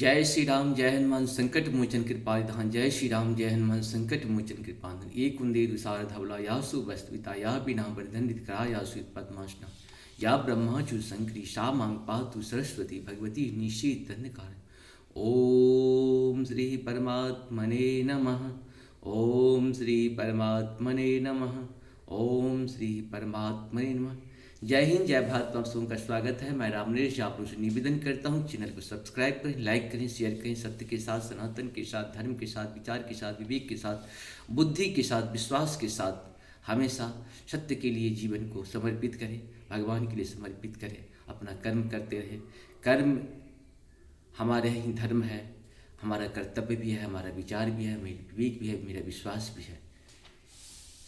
जय श्री राम जय हनुमान संकट मोचन कृपानिधान। जय श्री राम जय हनुमान संकट मोचन कृपानिधान। एक कुंदे दुसार धवला यासु वस्तविता या बिना वर्धन करा यासु पद्मासना या ब्रह्माचु संकरी सा मांग पातु सरस्वती भगवती निशीत धन्यकार। ओम श्री परमात्मने नमः। ओम श्री परमात्मने नमः। ओम श्री परमात्मने नमः। जय हिंद जय भारत। आप सबका स्वागत है। मैं रामनेश आप लोगों से निवेदन करता हूँ चैनल को सब्सक्राइब करें, लाइक करें, शेयर करें। सत्य के साथ, सनातन के साथ, धर्म के साथ, विचार के साथ, विवेक के साथ, बुद्धि के साथ, विश्वास के साथ हमेशा सत्य के लिए जीवन को समर्पित करें, भगवान के लिए समर्पित करें, अपना कर्म करते रहे। कर्म हमारे ही धर्म है, हमारा कर्तव्य भी है, हमारा विचार भी है, मेरा विवेक भी है, मेरा विश्वास भी है।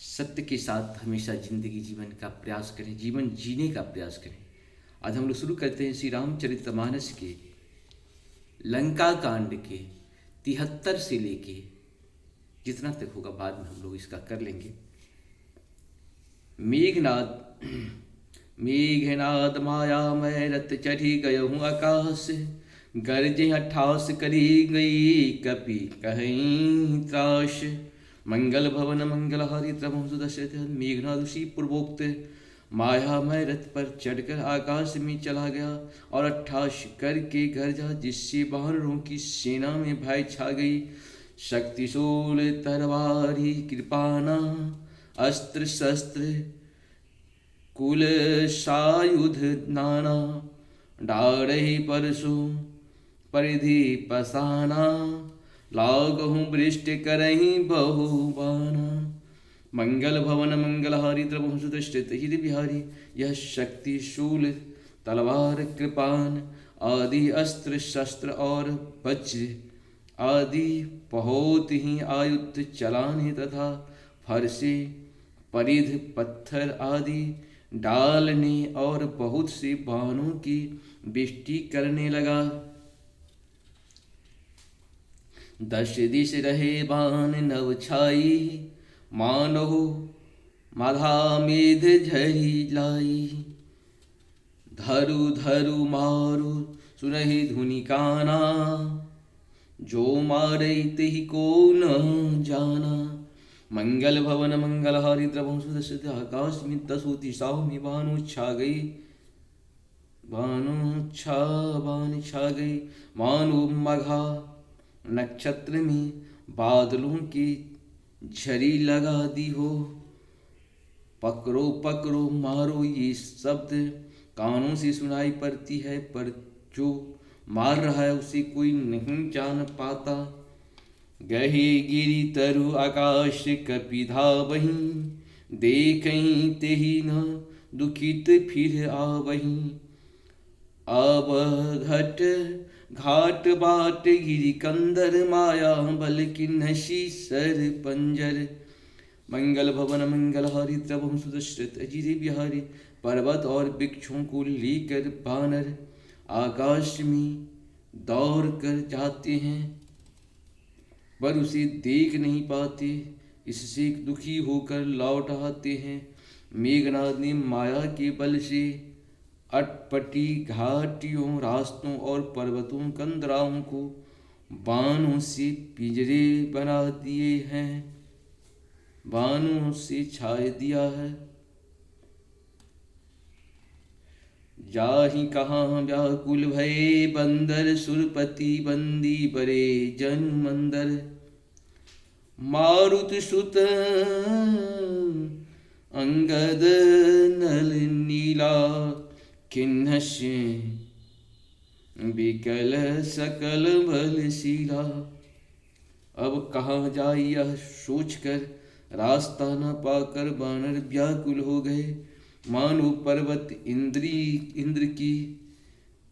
सत्य के साथ हमेशा जिंदगी जीवन का प्रयास करें, जीवन जीने का प्रयास करें। आज हम लोग शुरू करते हैं श्री रामचरितमानस के लंका कांड के 73 से लेके जितना तक होगा बाद में हम लोग इसका कर लेंगे। मेघनाद मायामय रथ चढ़ी गयहूँ आकाश, गरजे 88 करी गई कपि कहीं त्रास। मंगल भवन मंगल हारी त्रमहु दशरथ मेघनाद उसी पूर्वोक्त मायामय रथ पर चढ़कर आकाश में चला गया और 88 करके घर जा, जिससे वानरों की सेना में भय छा गई। शक्तिशूल तरवारी कृपाना अस्त्र शस्त्र कुल सायुध नाना, डारहि परशु परिधि पसाना, लागहूँ वृष्टि करहीं बहुबाना। मंगल भवन मंगल हारी द्रवहु सुदृष्टित हित बिहारी, यह शक्ति शूल तलवार कृपान आदि अस्त्र शस्त्र और वज्र आदि बहुत ही आयुध चलाने तथा फरसे परिध पत्थर आदि डालने और बहुत से बाणों की वृष्टि करने लगा। 10 दिश रहे बाण नव छाई, मानो माधा मेध झरी लाई। धरु धरु मारु सुनहि धुनि काना, जो मारे तिहि को न जाना। मंगल भवन मंगल हारी द्रवहु सुदर्शित, आकाश में 10 दिशाओं में बाण छा गई। बाण छा गई मानो मघा नक्षत्र में बादलों की झरी लगा दी हो। पकड़ो पकड़ो मारो ये शब्द कानों से सुनाई पड़ती है, पर जो मार रहा है उसे कोई नहीं जान पाता। गहे गिरी तरु आकाश कपि धावहीं, देखहीं तेहि न दुखित फिर आवहीं। अवघट घाट बाट गिरी कंदर, माया बल किन्हसी सर पंजर। मंगल भवन मंगल हारी द्रवहु सुदर्शित अजिर बिहारी, पर्वत और वृक्षों को लेकर बानर आकाश में दौड़ कर जाते हैं, पर उसे देख नहीं पाते, इससे दुखी होकर लौट आते हैं। मेघनाद ने माया के बल से अटपटी घाटियों, रास्तों और पर्वतों कंदराओं को बाणों से पिंजरे बना दिए हैं, बाणों से छाए दिया है। जाहि कहाँ व्याकुल भये बंदर, सुरपति बंदी बरे जन मंदर। मारुत सुत अंगद नल नीला, किन्हस्य विकल सकल बलशीला। अब कहाँ जाए यह सोचकर रास्ता न पाकर बानर व्याकुल हो गए, मानो पर्वत इंद्र की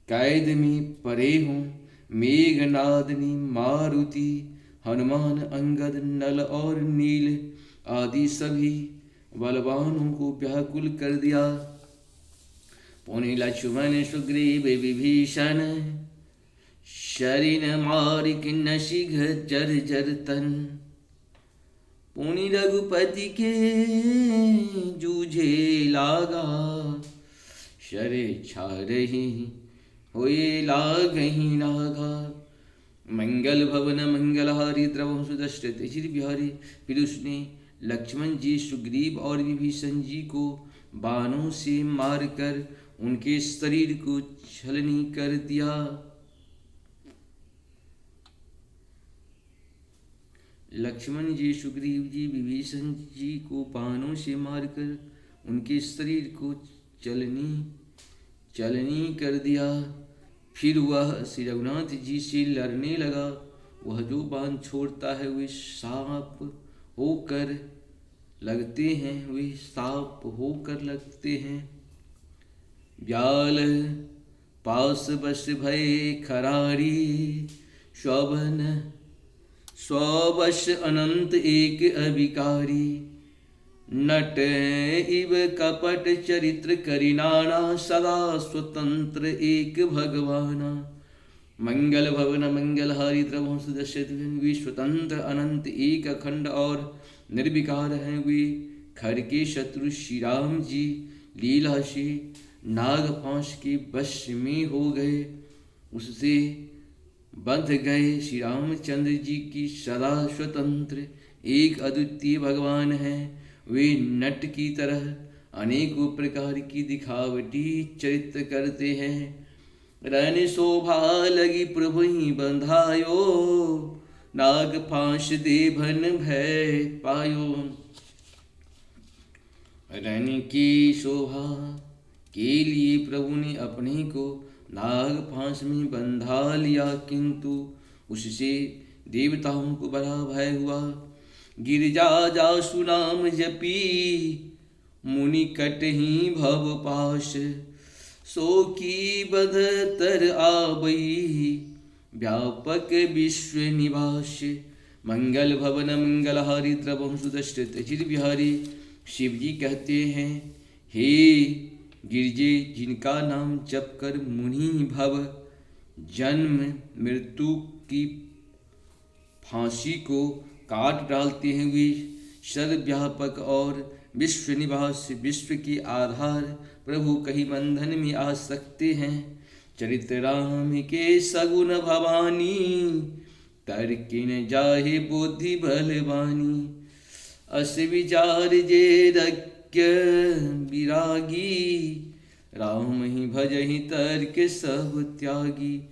कैद में पड़े हों। मेघनादनी मारुति हनुमान अंगद नल और नील आदि सभी बलवानों को व्याकुल कर दिया। पुनि लक्ष्मण सुग्रीव विभीषण, शरीन मारि किन्हसी जर जर तन। पुनि रघुपति के जूझे लागा, शरे छारही होए लागहि नागा। मंगल भवन मंगलहारी द्रवं सुदश्रित बिहारी। फिर उसने लक्ष्मण जी, सुग्रीव और विभीषण जी को बाणों से मारकर उनके शरीर को छलनी कर दिया। लक्ष्मण जी, सुग्रीव जी, विभीषण जी को बाणों से मारकर उनके शरीर को चलनी कर दिया। फिर वह श्री रघुनाथ जी से लड़ने लगा। वह जो बाण छोड़ता है वे सांप होकर लगते हैं, ब्याल पास बस भय खरारी, स्ववश अनंत एक अभिकारी, नट इव कपट चरित्र करिनाना, सदा स्वतंत्र एक भगवाना। मंगल भवन मंगलहारी द्रवं सुदश्रित, वे स्वतंत्र अनंत एक अखंड और निर्विकार हैं। वे खर के शत्रु श्री राम जी लीला से नागपाश के वश में हो गए, उससे बंध गए। श्री रामचंद्र जी की सदा स्वतंत्र एक अद्वितीय भगवान हैं। वे नट की तरह अनेकों प्रकार की दिखावटी चरित्र करते हैं। रन शोभा लगी प्रभु ही बंधायो, नाग फांस देभन भय पायो। रन की शोभा के लिए प्रभु ने अपने को नाग फांस में बंधा लिया, किंतु उससे देवताओं को बड़ा भय हुआ। गिरजा जासु नाम जपी, मुनि कट ही भव पाश, सो की बध तर आबई, व्यापक विश्व निवास। मंगल भवन मंगलहारी द्रवं सुदश्रित चिर बिहारी। शिव जी कहते हैं, हे गिरजे, जिनका नाम जप कर मुनि भव जन्म मृत्यु की फांसी को काट डालते हैं, वे सर्वव्यापक और विश्व निवास, विश्व के आधार प्रभु कहीं बंधन में आ सकते हैं। चरित्र राम के सगुन भवानी, तर्किन जाहे बुद्धि बलवानी। अस विचार जे रक्य विरागी, राम ही भजहि तर्क सब त्यागी।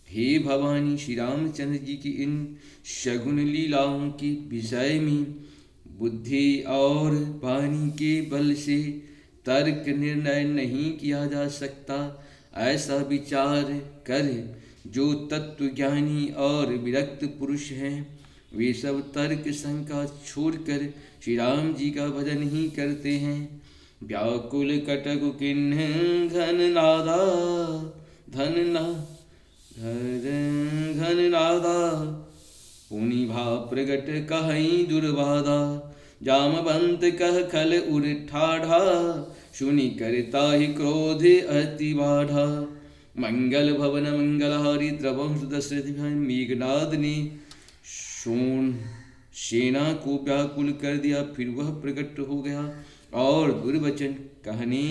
हे भवानी, श्री रामचंद्र जी की इन शगुन लीलाओं के विषय में बुद्धि और वाणी के बल से तर्क निर्णय नहीं किया जा सकता। ऐसा विचार कर जो तत्वज्ञानी और विरक्त पुरुष हैं, वे सब तर्क शंका छोड़कर श्री राम जी का भजन ही करते हैं। व्याकुल कटक किन्ह घन नादा, घन नादा, पुनि भा प्रगट कहई दुर्बाधा। जामवंत कह खल उर ठाढ़ा, सुनि करता ही क्रोध अति बाढ़ा। मंगल भवन मंगलहारी द्रवं सुदश्रित। मेघनाद ने सेना को व्याकुल कर दिया, फिर वह प्रकट हो गया और दुर्वचन कहने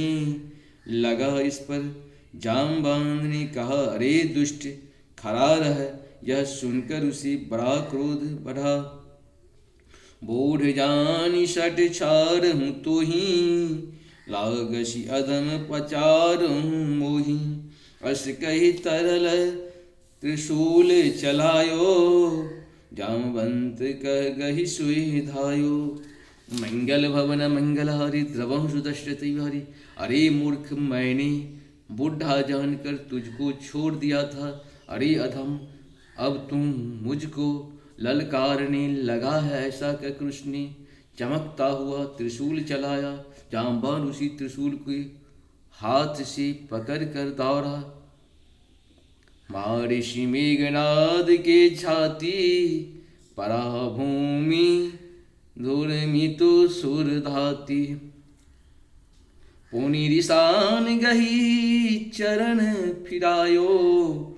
लगा। इस पर जामवंत ने कहा, अरे दुष्ट, खरा रह। यह सुनकर उसे बड़ा क्रोध बढ़ा। बूढ़ जानी सट छार हूँ तो ही, लागसी अधम पचार मोही। अस कही तरल त्रिशूल चलायो, जामवंत कह गही सुई धायो। मंगल भवन मंगलहारी द्रवं सुदश्रित बिहारी। अरे मूर्ख, मैंने बूढ़ा जानकर तुझको छोड़ दिया था। अरे अधम, अब तुम मुझको ललकारने लगा है। ऐसा कहकर उसने चमकता हुआ त्रिशूल चलाया। जामवान उसी त्रिशूल के हाथ से पकड़ कर दौड़ा। महर्षि मेघनाद के छाती, पराभूमि धूर्मितो सुर धाती। पुनि रिसान गही चरण फिरायो,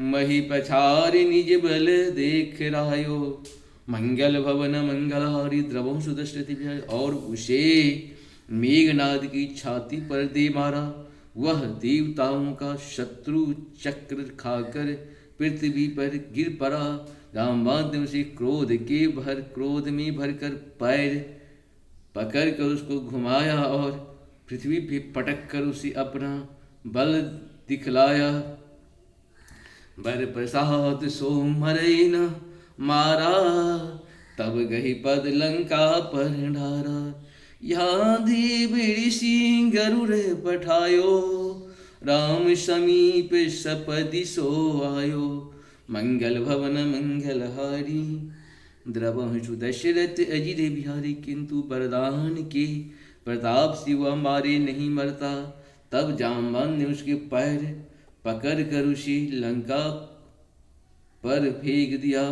मही पछारि निज बल देख रायो। मंगल भवन मंगलहारी द्रवं सुदश्रित। और उसे मेघनाद की छाती पर दे मारा। वह देवताओं का शत्रु चक्र खाकर पृथ्वी पर गिर पड़ा। जामवंत ने उसे क्रोध में भरकर पैर पकड़ कर उसको घुमाया और पृथ्वी पे पटक कर उसे अपना बल दिखलाया। बर प्रसाद सो मरे न मारा, तब गही पद लंका पर ढारा। यहाँ देव ऋषि गरुड़ पठायो, राम समीप सपदि सो आयो। मंगल भवन मंगलहारी, द्रवहु दशरथ अजिर बिहारी। किंतु वरदान के प्रताप से वह मारे नहीं मरता। तब जामवंत ने उसके पैर पकड़ कर उसे लंका पर फेंक दिया।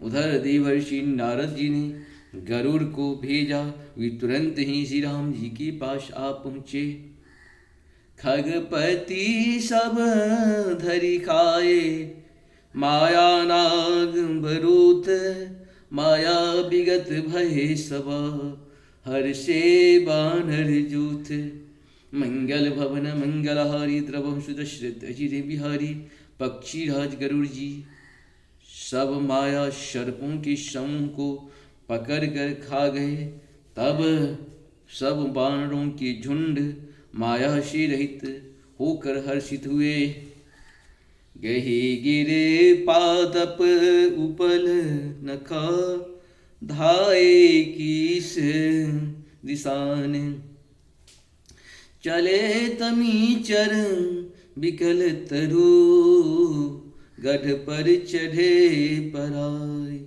उधर देवर्षि नारद जी ने गरुड़ को भेजा। वे तुरंत ही श्री राम जी के पास आ पहुँचे। खगपति सब धरि खाए, माया नाग भरूत माया विगत भय सबा। हर्षे बानर जूथ, मंगल भवन मंगलहारी। द्रवहु दशरथ अजिर बिहारी। पक्षी राज गरुड़ जी सब माया सर्पों के समूह को पकड़ कर खा गए। तब सब बानरों के झुंड माया से रहित होकर हर्षित हुए। गही गिरे पादप उपल नखा, धाये कीस दिशान। चले तमी चर बिकल तरु, गढ़ पर चढ़े पराय।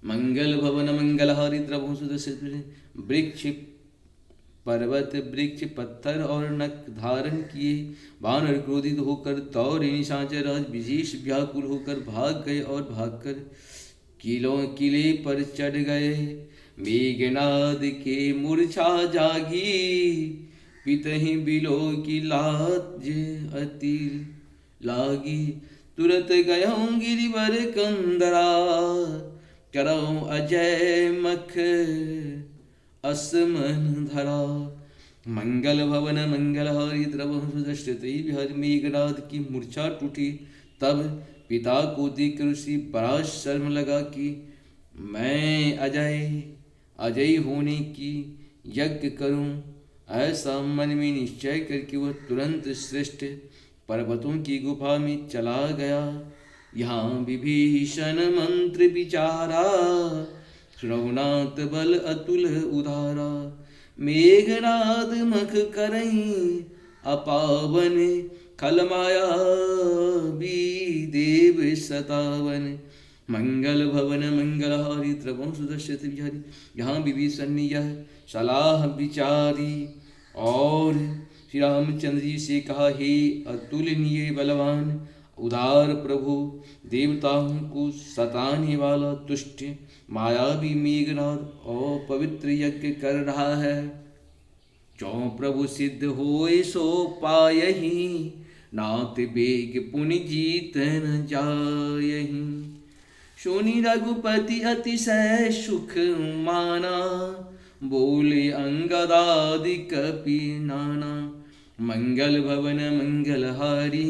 मंगल भवन मंगलहारी। द्रवहु सुदर्शन वृक्ष पर्वत वृक्ष पत्थर और नख धारण किए। वानर क्रोधित होकर दौड़े। निशाचर राज विशेष व्याकुल होकर भाग गए और भागकर किले पर चढ़ गए। मेघनाद के मूर्छा जागी, पितहि बिलो की लाज अति लागी। तुरत गयों गिरिवर कंदरा, करऊं अजय मख असमन धरा। मंगल भवन मंगलहारी। द्रवहु दशरथ बिहारी। मेघनाद की मूर्छा टूटी। तब पिता को देखकर उसी बड़ा शर्म लगा कि मैं अजय होने की यज्ञ करूं। ऐसा मन में निश्चय करके वह तुरंत श्रेष्ठ पर्वतों की गुफा में चला गया। यहाँ विभीषण मंत्र विचारा, रघुनाथ बल अतुल उधारा। मेघनाद मख करई अपावन, खल माया भी देव सतावन। मंगल भवन मंगलहारी। द्रवहु सुदर्शन बिहारी। यहाँ विभीषण ने यह सलाह विचारी और श्री रामचंद्र जी से कहा, हे अतुलनीय बलवान उदार प्रभु, देवताओं को सताने वाला दुष्ट मायावी मेघनाद और पवित्र यज्ञ कर रहा है। जो प्रभु सिद्ध होए सो पायहि, नाथ बेग पुनि जीत न जायहि। सुनि रघुपति अतिशय सुख माना, बोले अंगदादि कपि नाना। मंगल भवन मंगलहारी।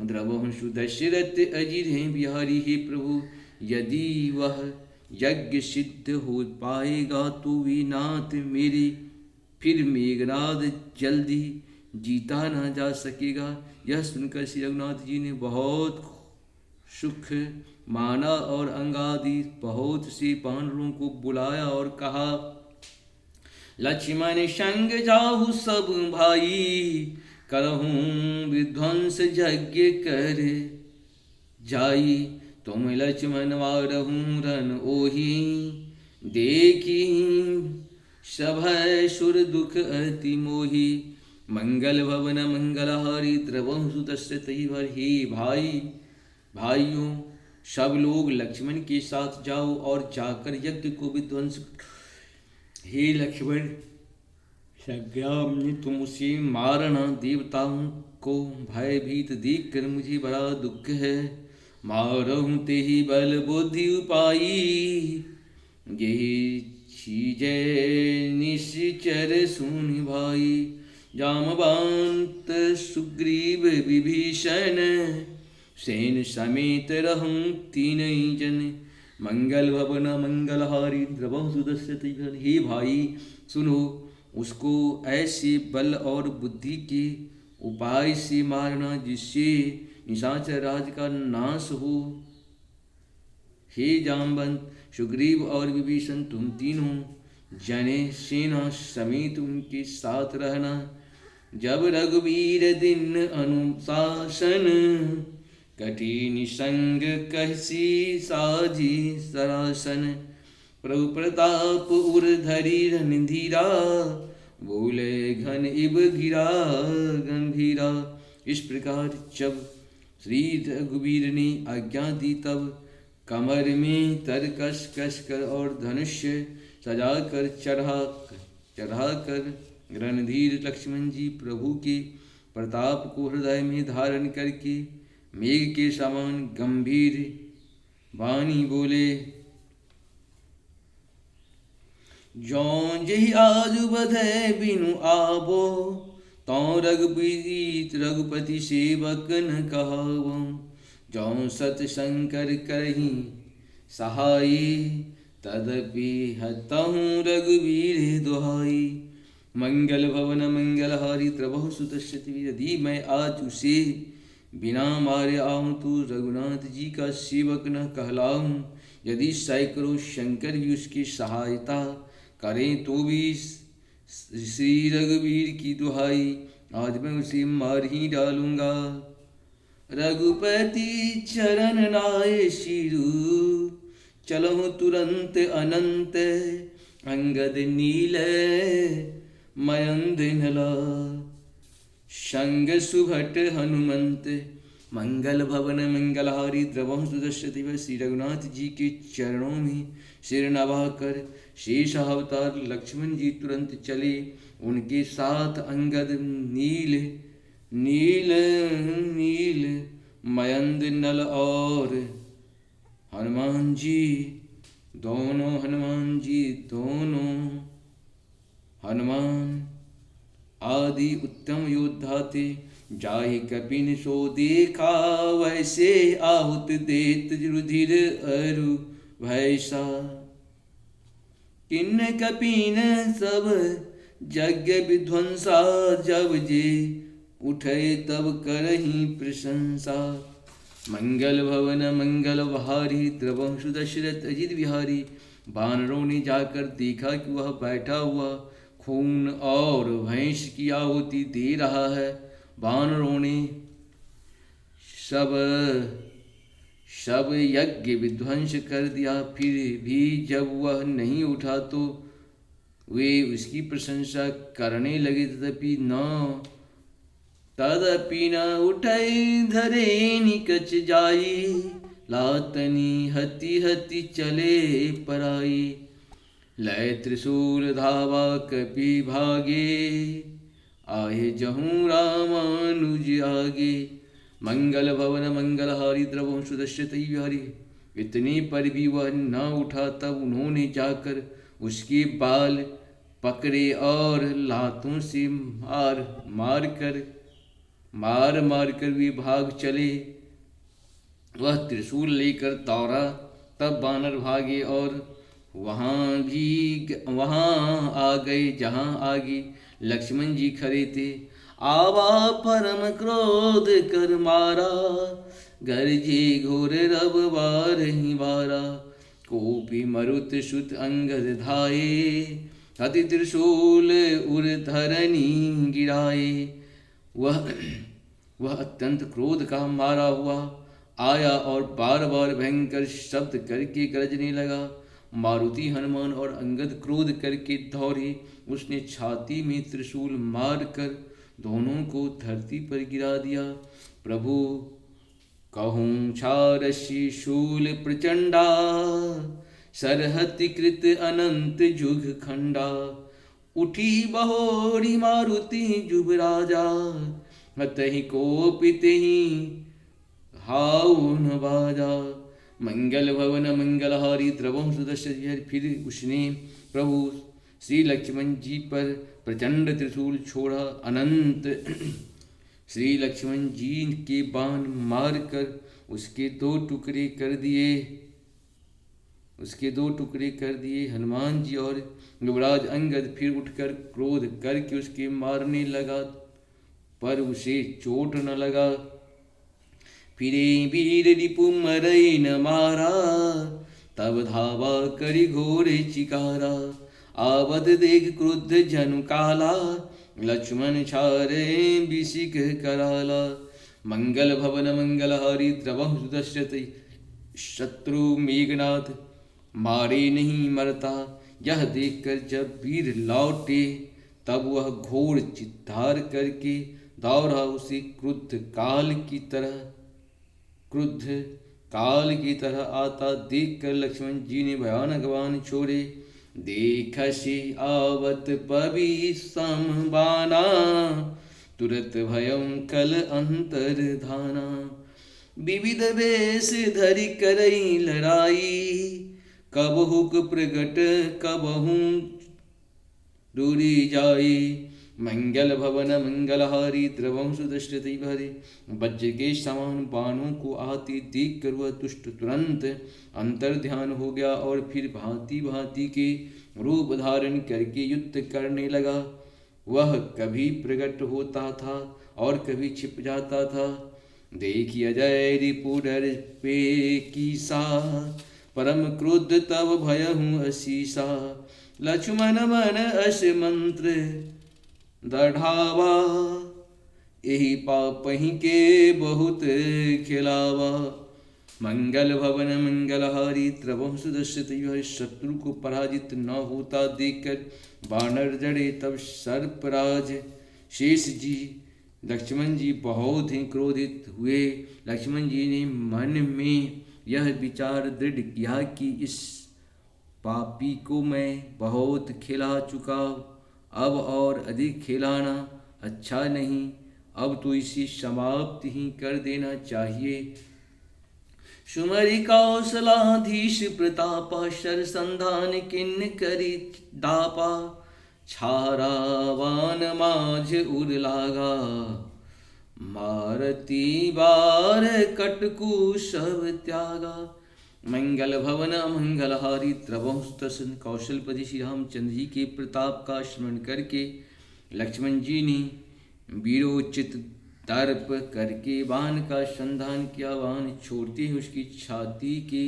द्रवहु दशरथ अजिर बिहारी। हे प्रभु, यदि वह यज्ञ सिद्ध हो पाएगा तो वे नाथ मेरे फिर मेघनाद जल्दी जीता न जा सकेगा। यह सुनकर श्री रघुनाथ जी ने बहुत सुख माना और अंगादि बहुत से वानरों को बुलाया और कहा, लक्ष्मण संग जाहु सब भाई, करहूं विध्वंस यज्ञ कर जाई। तुम लक्ष्मण वारहूं रन ओहि, देखी सभय सुर दुख अति मोहि। मंगल भवन मंगलहारी। द्रवहु दशरथि वर। हे भाइयों, सब लोग लक्ष्मण के साथ जाओ और जाकर यज्ञ को विध्वंस करो। हे लक्ष्मण, संग्राम में तुम उसे मारना। देवताओं को भयभीत देखकर मुझे बड़ा दुख है। मारहूं तेहि बल बुद्धि उपाई, यही चीजय निश्चर सुनि भाई। जामवंत सुग्रीव विभीषण, सेन समेत रहूं तीनई जन, मंगल भवन मंगलहारी द्रवहु सुदर्शित। हे भाई सुनो, उसको ऐसे बल और बुद्धि के उपाय से मारना जिससे निशाचर राज का नाश हो। हे जामवंत, सुग्रीव और विभीषण तुम तीनों जने सेना समेत उनके साथ रहना। जब रघुवीर दिन अनुशासन, कठिन संग कहसी साजी सरासन। प्रभु प्रताप उर धरी रणधीरा, बोले घन इब घिरा गंभीरा। इस प्रकार जब श्री रघुवीर ने आज्ञा दी तब कमर में तरकश कसकर और धनुष्य सजाकर चढ़ाकर रणधीर लक्ष्मण जी प्रभु के प्रताप को हृदय में धारण करके मेघ के समान गंभीर वाणी बोले। जौं जहि आजु बधै बिनु आवो, तौं रघुपति सेवक न कहावो। जौं सत शंकर करहि सहाई, तदपि हतहु रघुवीर दुहाई। मंगल भवन मंगलहारी द्रवहु सुदर्शित। यदि मैं आज उसे बिना मारे आऊं तो रघुनाथ जी का सेवक न कहलाऊं। यदि सैकड़ों शंकर भी उसकी सहायता करें तो भी श्री रघुवीर की दुहाई, आज मैं उसे मार ही डालूंगा। रघुपति चरण नाय शिरु, चलहु तुरंत अनंत। अंगद नील मयंद नला, संग सुभट हनुमंत। मंगल भवन मंगलहारी द्रवहु सुदर्शित। श्री रघुनाथ जी के चरणों में सिर नवाकर शेष अवतार लक्ष्मण जी तुरंत चले। उनके साथ अंगद नील मयंद नल और हनुमान जी दोनों हनुमान आदि उत्तम योद्धा थे। जाहि कपिन सो देखा, वैसे आहुत देत रुधिर अरु भैसा। किन कपिन सब यज्ञ विध्वंसा, जब जे उठे तब करही प्रशंसा। मंगल भवन मंगल बहारी, द्रवहु सुदर्शित अजित विहारी। वानरों ने जाकर देखा कि वह बैठा हुआ खून और भैंस की आहुति दे रहा है। वानरों ने सब यज्ञ विध्वंस कर दिया। फिर भी जब वह नहीं उठा तो वे उसकी प्रशंसा करने लगे। तदपि न उठै धरे निकच जाई, लातनी हति हति चले पराई। लय त्रिशूल धावा कपि भागे, आहे जहूँ रामानुज आगे। मंगल भवन मंगलहारी द्रवहु सुदर्शित विहारी। इतने पर भी वह न उठा। तब उन्होंने जाकर उसके बाल पकड़े और लातों से मार कर वे भाग चले। वह त्रिशूल लेकर दौड़ा, तब वानर भागे और वहां आ गए जहां आगे लक्ष्मण जी खड़े थे। आवा परम क्रोध कर मारा, गरजे घोर रब बारहि बारा। कोपी मरुत सुत अंगद धाये, हति त्रिशूल उर धरनी गिराए। वह अत्यंत क्रोध का मारा हुआ आया और बार बार भयंकर शब्द करके गरजने लगा। मारुति हनुमान और अंगद क्रोध करके दौड़े। उसने छाती में त्रिशूल मार कर दोनों को धरती पर गिरा दिया। प्रभु कहूँ छारसी शूल प्रचंडा, सरहति कृत अनंत जुग खंडा। उठी बहोरी मारुति जुब राजा, हतहि कोपितहि हाउन बाजा। मंगल भवन मंगलहारी द्रवहु सुदर्शित। फिर उसने प्रभु श्री लक्ष्मण जी पर प्रचंड त्रिशूल छोड़ा। अनंत श्री लक्ष्मण जी के बाण मारकर उसके दो टुकड़े कर दिए हनुमान जी। और युवराज अंगद फिर उठकर क्रोध करके उसके मारने लगा, पर उसे चोट न लगा। फिरे वीर रिपु मरई न मारा, तब धावा करि घोर चिकारा। आवद देख क्रुद्ध जनु काला, लक्ष्मण छारे बिसिक कराला। मंगल भवन मंगल हरि द्रवहु सुदशरथ, शत्रु मेघनाथ मारे नहीं मरता। यह देखकर जब वीर लौटे, तब वह घोर चित्तार करके दौड़ा उसे क्रुद्ध काल की तरह आता देखकर लक्ष्मण जी ने भयानक बाण छोड़े। देखसि आवत पवि समबाना, तुरत भयं कल अंतर धाना। विविध वेश धरि करई लड़ाई, कबहुक प्रगट कबहू दूरी जाई। मंगल भवन मंगल हारी द्रवं सुदशरथ भरे। वज्र के समान बाणों को आते देख कर वह दुष्ट तुरंत अंतर ध्यान हो गया और फिर भांति भांति के रूप धारण करके युद्ध करने लगा। वह कभी प्रकट होता था और कभी छिप जाता था। देखिए अजय रिपुडर पे कीसा, परम क्रुद्ध तब भयहु असीसा। लक्ष्मण मन अस मंत्र दढ़ावा, यही पापहि के बहुत खिलावा। मंगल भवन मंगल हारी द्रवहु सुदशरथ, यह शत्रु को पराजित न होता देखकर बानर जड़े। तब सर्पराज शेष जी लक्ष्मण जी बहुत ही क्रोधित हुए। लक्ष्मण जी ने मन में यह विचार दृढ़ किया कि इस पापी को मैं बहुत खिला चुका, अब और अधिक खिलाना अच्छा नहीं। अब तो इसी समाप्त ही कर देना चाहिए। सुमरि कौशलाधीश प्रतापा, शर संधान किन करी दापा। छारावान माझ उर लागा, मारती बार कटकु सब त्यागा। मंगल भवन मंगल हारी द्रवहु सुदर्शन। कौशलपति श्री रामचंद्र जी के प्रताप का स्मरण करके लक्ष्मण जी ने वीरोचित तर्प करके बाण का संधान किया। बाण छोड़ते ही उसकी छाती के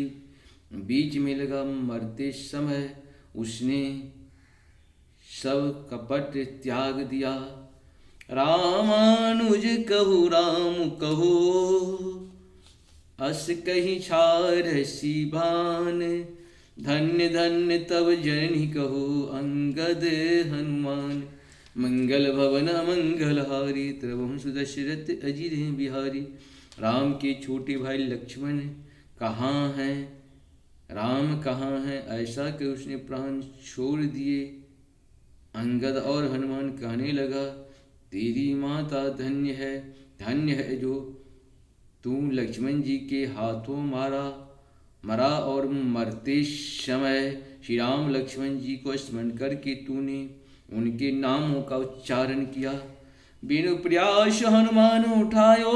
बीच में लगा। मरते समय उसने सब कपट त्याग दिया। रामानुज कहु राम कहो, अस कही छारसी भान। धन्य धन्य तब जननी कहो, अंगद हनुमान। मंगल भवन मंगल हारी द्रवहु सुदशरथ, अजिर बिहारी। राम के छोटे भाई लक्ष्मण कहाँ हैं, राम कहाँ हैं, ऐसा कि उसने प्राण छोड़ दिए। अंगद और हनुमान कहने लगा, तेरी माता धन्य है जो तू लक्ष्मण जी के हाथों मरा और मरते समय श्री राम लक्ष्मण जी को स्मरण करके तूने उनके नामों का उच्चारण किया। बिनु प्रयास हनुमान उठायो,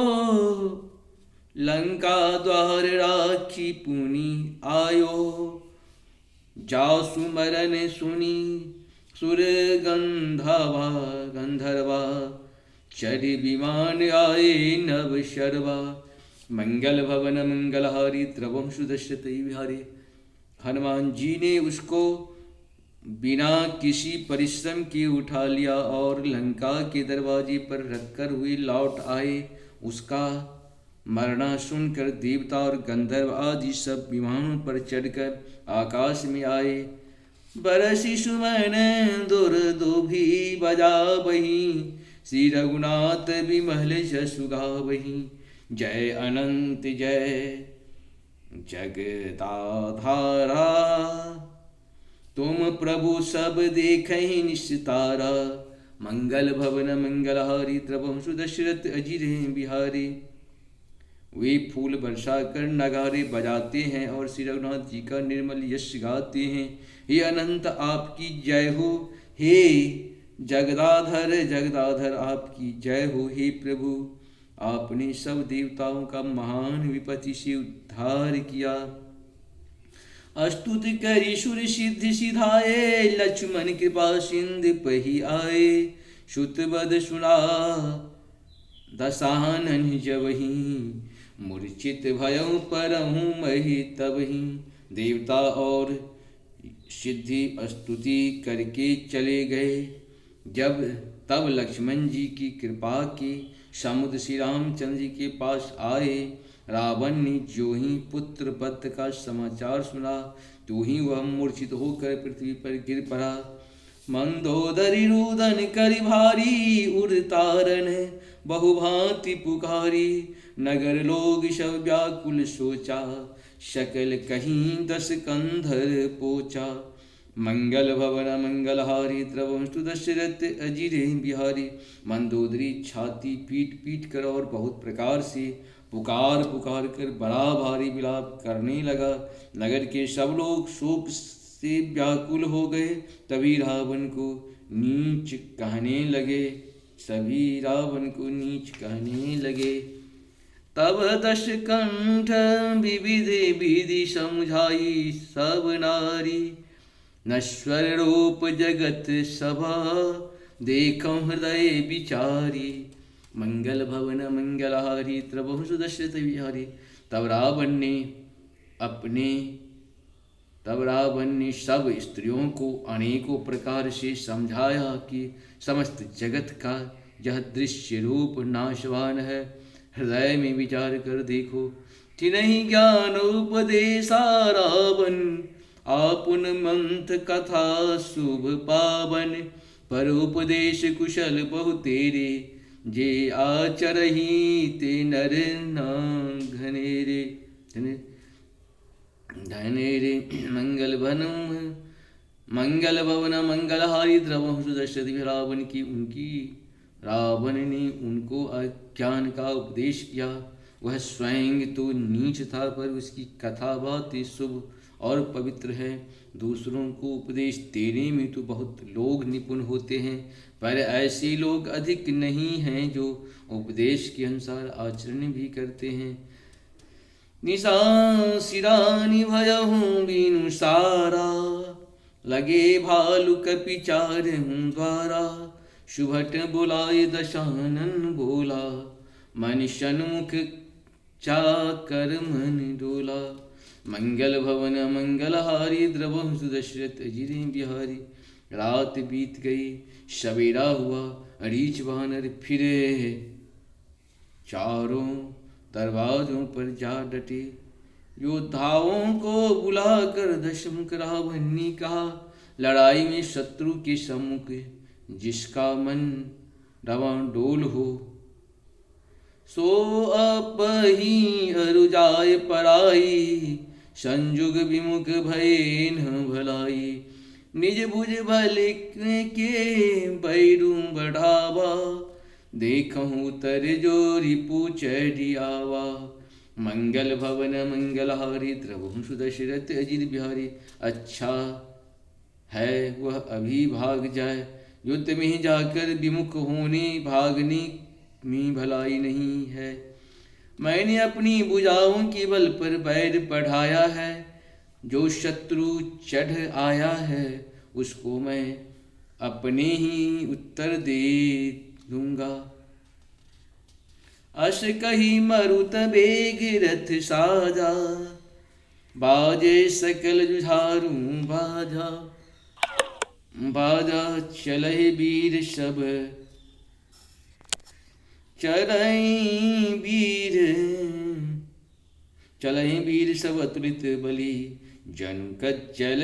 लंका द्वार राखी पुनि आयो। जासु मरन सुनी सुर गंधर्वा, चरि विमान आए नव शर्वा। मंगल भवन मंगल हारी द्रवहु सुदशरथ बिहारी। हनुमान जी ने उसको बिना किसी परिश्रम के उठा लिया और लंका के दरवाजे पर रखकर हुए लौट आए। उसका मरना सुनकर देवता और गंधर्व आदि सब विमानों पर चढ़कर आकाश में आए। बरसी सुमन दुर्दुभि बजा बही, श्री रघुनाथ विमल जसु गावही। जय अनंत जय जगदाधारा, तुम प्रभु सब देखहि निस्तारा। मंगल भवन मंगल हारी द्रवहु सुदशरथ, अजिर बिहारी। वे फूल बरसा कर नगारे बजाते हैं और श्री रघुनाथ जी का निर्मल यश गाते हैं। हे अनंत आपकी जय हो, हे जगदाधर जगदाधर आपकी जय हो। हे प्रभु आपने सब देवताओं का महान विपत्ति से उद्धार किया। अस्तुत करी सुर सिद्धि सिधाए, लक्ष्मण कृपा सिंधु पही आए। सुत बद सुना दशानन जबहि, मूर्छित भयउ परहु मही तबहि। देवता और सिद्धि स्तुति करके चले गए। जब तब लक्ष्मण जी की कृपा के समुद्र श्री रामचंद्र जी के पास आए। रावण ने जो ही पुत्र पत्र का समाचार सुना, तो ही वह मूर्छित होकर पृथ्वी पर गिर पड़ा। मंदोदरी रुदन करि भारी, उड़तारन बहुभांति पुकारी। नगर लोग सब व्याकुल सोचा, सकल कहीं दस कंधर पोचा। मंगल भवन मंगलहारी, त्रवंस्तु दशरथ अजिरे बिहारी। मंदोदरी छाती पीट पीट कर और बहुत प्रकार से पुकार पुकार कर बड़ा भारी विलाप करने लगा। नगर के सब लोग शोक से व्याकुल हो गए। तभी रावण को नीच कहने लगे, सभी रावण को नीच कहने लगे। तब दश कंठ विविध विधि समझाई, सब नारी नश्वर रूप जगत सभा, देखम हृदय विचारी। मंगल भवन मंगलहारी, त्रवंशु दशरथ विहारी। तब रावण ने सब स्त्रियों को अनेकों प्रकार से समझाया कि समस्त जगत का यह दृश्य रूप नाशवान है। हृदय में विचार कर देखो, तिन्हीं ज्ञान उपदेशा रावण। आपुन मंथ कथा शुभ पावन, पर उपदेश कुशल बहु तेरे। जे आचरही ते नर न घनेरे धनेरे। मंगल भवन मंगलहारी, द्रवंशु दशरथ रावण ने उनको अज्ञान का उपदेश किया। वह स्वयं तो नीच था, पर उसकी कथा बातें शुभ और पवित्र है। दूसरों को उपदेश देने में तो बहुत लोग निपुण होते हैं, पर ऐसे लोग अधिक नहीं हैं जो उपदेश के अनुसार आचरण भी करते हैं। निशा सिरानी भयहूँ बीनु सारा, लगे भालु कपि चारहूँ द्वारा। शुभट बुलाए दशानन बोला, मन सन्मुख चाकर मन डोला। मंगल भवन मंगलहारी, द्रवंशु दशरथ अजिरे बिहारी। रात बीत गई, सवेरा हुआ। रीछ वानर फिरे चारों दरवाजों पर जा डटे। योद्धाओं को बुलाकर दशमुख रावण ने कहा, लड़ाई में शत्रु के सम्मुख जिसका मन डवाडोल हो, सो अपही अरुजाय पराई। संजुग विमुख भय न भलाई, निज भुज भल के बैरू बढ़ावा। देखूं तर जोरी पूछियावा। मंगल भवन मंगलहारी, त्रवंशु दशरथ अजित बिहारी। अच्छा है वह अभी भाग जाए, युद्ध में जाकर विमुख होने भागने में भलाई नहीं है। मैंने अपनी भुजाओं के बल पर बैर बढ़ाया है। जो शत्रु चढ़ आया है उसको मैं अपने ही उत्तर दे दूंगा। अस कही मरुत बेग रथ साजा, बाजे सकल जुझारू बाजा। बाजा चलहि वीर सब, चलहि वीर सब अतुलित बलि। जनु कज्जल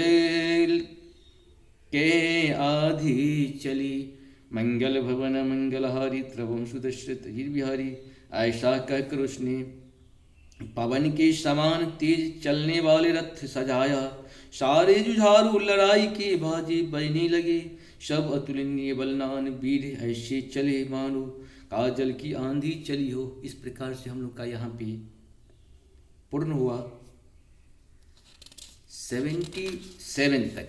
के आधी चली। मंगल भवन मंगलहारी, त्रवंशु दशरथ अजित बिहारी। ऐसा कहकर उसने पवन के समान तेज चलने वाले रथ सजाया। सारे जुझारू लड़ाई के बाजे बजने लगे। सब अतुलनीय बलवान वीर ऐसे चले मानो काजल की आंधी चली हो। इस प्रकार से हम लोग का यहाँ पे पूर्ण हुआ 77 तक।